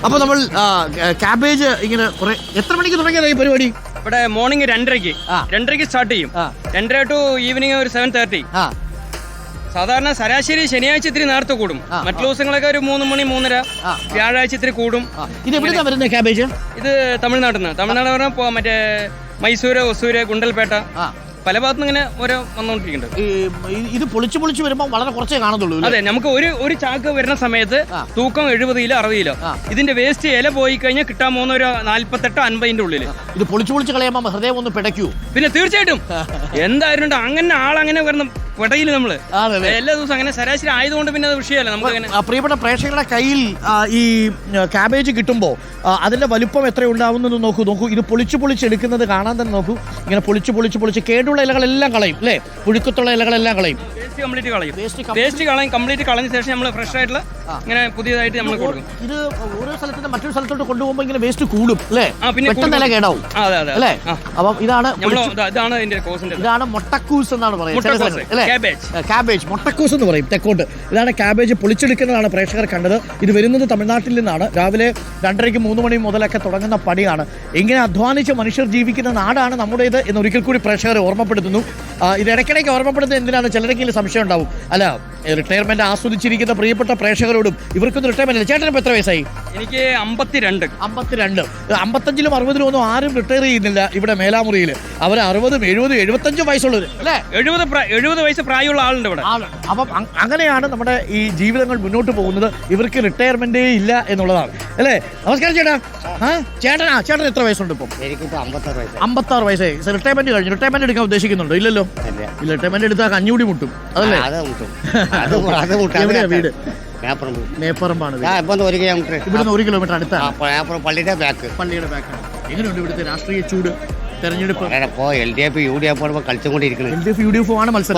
അപ്പോൾ നമ്മൾ ക്യാബേജ് ഇങ്ങനെ കുറെ എത്ര മണിക്ക് തുടങ്ങിയതാ ഈ പരിപാടി? ഇവിടെ മോർണിംഗ് 2:30 സ്റ്റാർട്ട് ചെയ്യും. 2:30 ടു ഈവനിങ് ഒരു 7:30. സാധാരണ ശരാശരി ശനിയാഴ്ച ഇത്തിരി നേരത്തെ കൂടും. മറ്റു ദിവസങ്ങളൊക്കെ ഒരു 3 മണി 3:30. വ്യാഴാഴ്ച ഇത്തിരി കൂടും. ഇത് എവിടുന്നാ വരുന്നത് ക്യാബേജ്? ഇത് തമിഴ്നാട്ടിൽ നിന്ന്. തമിഴ്നാട് പറഞ്ഞാൽ മറ്റേ മൈസൂര്, ഒസൂര്, ഗുണ്ടൽപേട്ട പല ഭാഗത്തുനിന്ന് ഇങ്ങനെ ഓരോ വന്നുകൊണ്ടിരിക്കുന്നുണ്ട്. ഇത് പൊളിച്ച് വരുമ്പോൾ വളരെ കുറച്ചേ കാണത്തുള്ളൂ. അതെ, നമുക്ക് ഒരു ചാക്ക് വരുന്ന സമയത്ത് തൂക്കം 70 കിലോ 60 കിലോ. ഇതിന്റെ വേസ്റ്റ് ഇല പോയി കഴിഞ്ഞാൽ കിട്ടാൻ പോകുന്ന ഒരു 48-50 ഉള്ളില്. ഇത് പൊളിച്ച് കളയുമ്പോൾ ഹൃദയം ഒന്ന് പിടയ്ക്കൂ. പിന്നെ തീർച്ചയായിട്ടും എന്തായിരുന്നു അങ്ങനെ ആളങ്ങനെ വരുന്ന പെടയില് നമ്മള് എല്ലാ ദിവസം അങ്ങനെ ശരാശരി ആയതുകൊണ്ട് പിന്നെ അത് വിഷയമല്ല. നമുക്ക് പ്രിയപ്പെട്ട പ്രേക്ഷകരുടെ കയ്യിൽ ഈ ക്യാബേജ് കിട്ടുമ്പോൾ അതിന്റെ വലുപ്പം എത്ര ഉണ്ടാവുന്നത് നോക്കൂ. ഇത് പൊളിച്ചെടുക്കുന്നത് കാണാൻ തന്നെ നോക്കൂ. ഇങ്ങനെ പൊളിച്ച് കേടുള്ള ഇലകളെല്ലാം കളയും അല്ലേ? പുഴുക്കത്തുള്ള ഇലകളെല്ലാം കളയും. വേസ്റ്റ് കംപ്ലീറ്റ് കളഞ്ഞ ശേഷം നമ്മൾ ഫ്രഷ് ആയിട്ടുള്ള ഇങ്ങനെ പുതിയതായിട്ട് നമ്മൾ കൊടുക്കും. ഇത് ഓരോ സ്ഥലത്ത് മറ്റൊരു സ്ഥലത്തോട്ട് കൊണ്ടുപോകുമ്പോൾ ഇങ്ങനെ വേസ്റ്റ് കൂടും അല്ലേ? പെട്ടെന്ന് ഇല കേടാവും അല്ലേ? അപ്പം ഇതാണ് മൊട്ടക്കൂസ് എന്നാണ് പറയുന്നത്. ക്യാബേജ് മൊട്ടക്കൂസ് എന്ന് പറയും തെക്കോട്ട്. ഇതാണ് ക്യാബേജ് പൊളിച്ചെടുക്കുന്നതാണ് പ്രേക്ഷകർ കണ്ടത്. ഇത് വരുന്നത് തമിഴ്നാട്ടിൽ നിന്നാണ്. രാവിലെ 2:30 3 മണി മുതലൊക്കെ തുടങ്ങുന്ന പണിയാണ്. ഇങ്ങനെ അധ്വാനിച്ച് മനുഷ്യർ ജീവിക്കുന്ന നാടാണ് നമ്മുടേത് എന്ന് ഒരിക്കൽ കൂടി പ്രേക്ഷകരെ ഓർമ്മപ്പെടുത്തുന്നു. ഇത് ഇടയ്ക്കിടയ്ക്ക് ഓർമ്മപ്പെടുത്തുന്നത് എന്തിനാണ് ചിലരെങ്കിലും സംശയം ഉണ്ടാവും. അല്ല, റിട്ടയർമെന്റ് ആസ്വദിച്ചിരിക്കുന്ന പ്രിയപ്പെട്ട പ്രേക്ഷകരോടും ഇവർക്കൊന്നും റിട്ടയർമെന്റ് ഇല്ല. ചേട്ടനിപ്പോൾ എത്ര വയസ്സായി? എനിക്ക് 52. 55-ലും 60-ലും ഒന്നും ആരും റിട്ടയർ ചെയ്യുന്നില്ല ഇവിടെ മേലാമുറിയിൽ. അവർ 60, 70, 75 വയസ്സുള്ളവർ അല്ലേ? 70 വയസ്സ് പ്രായമുള്ള ആളുണ്ട് ഇവിടെ. അപ്പം അങ്ങനെയാണ് നമ്മുടെ ഈ ജീവിതങ്ങൾ മുന്നോട്ട് പോകുന്നത്. ഇവർക്ക് റിട്ടയർമെന്റേ ഇല്ല എന്നുള്ളതാണ് അല്ലേ? നമസ്കാരം ചേട്ടാ. ചേട്ടൻ എത്ര വയസ്സുണ്ട് ഇപ്പം? 56 വയസ്സായി. റിട്ടയർമെന്റ് കഴിഞ്ഞു. റിട്ടയർമെന്റ് എടുക്കാൻ ഉദ്ദേശിക്കുന്നുണ്ടോ? ഇല്ലല്ലോ. റിട്ടയർമെന്റ് എടുത്താൽ കഞ്ഞൂടി മുട്ടും അതല്ലേ? എവിടെയാ വീട്? മേപ്പറമ്പാണ്. ഇവിടുന്ന് 1 കിലോമീറ്റർ അടുത്താണ്. പള്ളിയുടെ ബാക്കാണ്. എങ്ങനെയുണ്ട് ഇവിടുത്തെ രാഷ്ട്രീയ ചൂട്? തെരഞ്ഞെടുപ്പ് LDF UDF UDF ആണ് മത്സരം.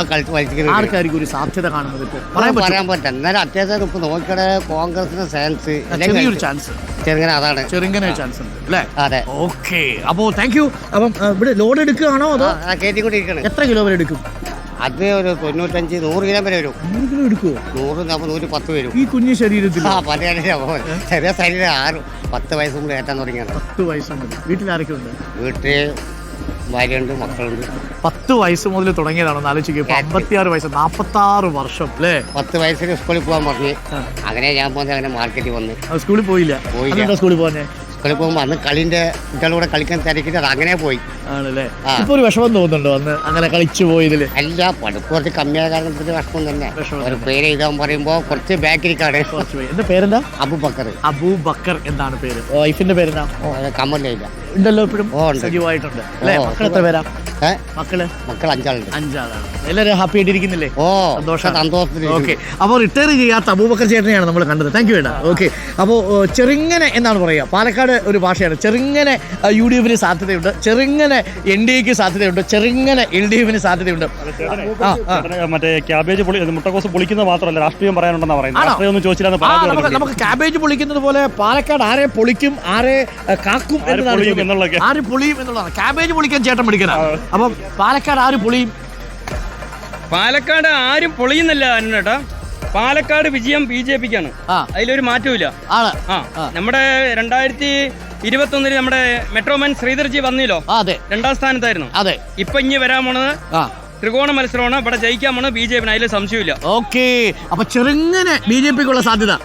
ആർക്കായിരിക്കും ഒരു സാധ്യത കാണുന്നത്? പറയാൻ പറ്റില്ല. എന്നാലും അത്യാവശ്യം നോക്കിയുടെ കോൺഗ്രസിന് ചാൻസ് ചെറുങ്ങനെ ചാൻസ് ഉണ്ട് അല്ലേ? അതെ. ഓക്കെ, അപ്പോ താങ്ക് യു. അപ്പം ഇവിടെ ലോഡ് എടുക്കുകയാണോ അതോ കയറ്റിക്കൊണ്ടിരിക്കണം? എത്ര കിലോ വരെ എടുക്കും? അത് ഒരു 95-100 കിലോ വരെ വരും. 100 കിലോ എടുക്കുമോ? 100-110 വരും. ഈ കുഞ്ഞു ശരീരത്തിൽ ചെറിയ ശരീരം 10 വയസ്സ് മുതൽ ഏറ്റാൻ തുടങ്ങിയാണ്. 10 വയസ്സുണ്ട്. വീട്ടിൽ ആരൊക്കെ ഉണ്ട്? വീട്ടിൽ ഭാര്യയുണ്ട്, മക്കളുണ്ട്. 10 വയസ്സ് മുതൽ തുടങ്ങിയതാണോ ആലോചിക്കുക? 56 വയസ്സ്, 46 വർഷം അല്ലേ? 10 വയസ്സിൽ സ്കൂളിൽ പോകാൻ പറഞ്ഞു. അങ്ങനെ ഞാൻ പോകുന്നത് അങ്ങനെ മാർക്കറ്റിൽ വന്ന് സ്കൂളിൽ പോയില്ല. സ്കൂളിൽ പോകാൻ സ്കൂളിൽ പോകുമ്പോൾ അന്ന് കളിന്റെ കുട്ടികളുടെ കളിക്കാൻ തിരക്കിട്ട് അത് അങ്ങനെ പോയി ആണല്ലേ? ഇപ്പൊ ഒരു വിഷമം തോന്നുന്നുണ്ടോ അന്ന് അങ്ങനെ കളിച്ചു പോയതില്? അല്ല, പഠിപ്പ് കുറച്ച് കമ്മിയായ കാരണത്തിന് വിഷമം തന്നെ. ഒരു പേര് എഴുതാൻ പറയുമ്പോ കുറച്ച് ബാക്കിരിക്കാണ്. എന്റെ പേരെന്താ? അബൂബക്കർ എന്താണ് പേര്? വൈഫിന്റെ പേരെന്താ? കമലില്ല ഉണ്ടല്ലോ ഇപ്പോഴും സജീവമായിട്ടുണ്ട് അല്ലേ? മക്കൾ എത്ര പേരാ? മക്കൾ 5 ആളുണ്ട്. 5 ആളാണ്. എല്ലാവരും ഹാപ്പി ആയിട്ടിരിക്കുന്നില്ലേ? സന്തോഷം. ഓക്കെ, അപ്പോൾ റിട്ടയർ ചെയ്യാത്ത അബൂബക്കർ ചേട്ടനെയാണ് നമ്മൾ കണ്ടത്. താങ്ക് യു വേണ്ട. ഓക്കെ, അപ്പോൾ ചെറുങ്ങനെ എന്നാണ് പറയുക. പാലക്കാട് ഒരു ഭാഷയാണ്. ചെറുങ്ങനെ UDF സാധ്യതയുണ്ട്, ചെറുങ്ങനെ NDAക്ക് സാധ്യതയുണ്ട്, ചെറുങ്ങനെ LDF സാധ്യതയുണ്ട്. മറ്റേ ക്യാബേജ് മുട്ടക്കോസ് പൊളിക്കുന്നത് മാത്രമല്ല രാഷ്ട്രീയം പറയാനുണ്ടെന്നാണ് പറയുന്നത്. നമുക്ക് ക്യാബേജ് പൊളിക്കുന്നത് പോലെ പാലക്കാട് ആരെ പൊളിക്കും, ആരെ കാക്കും എന്നതാണ്. ആര് പൊളിയും എന്നുള്ളതാണ്. ക്യാബേജ് പൊളിക്കാൻ ചേട്ടൻ പിടിക്കണം. അപ്പം പാലക്കാട് ആര് പൊളിയും? പാലക്കാട് ആരും പൊളിയുന്നില്ല ചേട്ടാ. പാലക്കാട് വിജയം BJPക്കാണ്. അതിലൊരു മാറ്റമില്ല. നമ്മുടെ 2021 നമ്മുടെ മെട്രോമാൻ ശ്രീധർജി വന്നില്ലോ, 2ാം സ്ഥാനത്തായിരുന്നു. ഇപ്പൊ ഇനി വരാൻ പോണത് ത്രികോണ മത്സരമാണ്. ഇവിടെ ജയിക്കാൻ പോണത് BJP. അതിൽ സംശയമില്ല. ഓക്കെ, അപ്പൊ ചെറുങ്ങനെ BJPക്കുള്ള സാധ്യത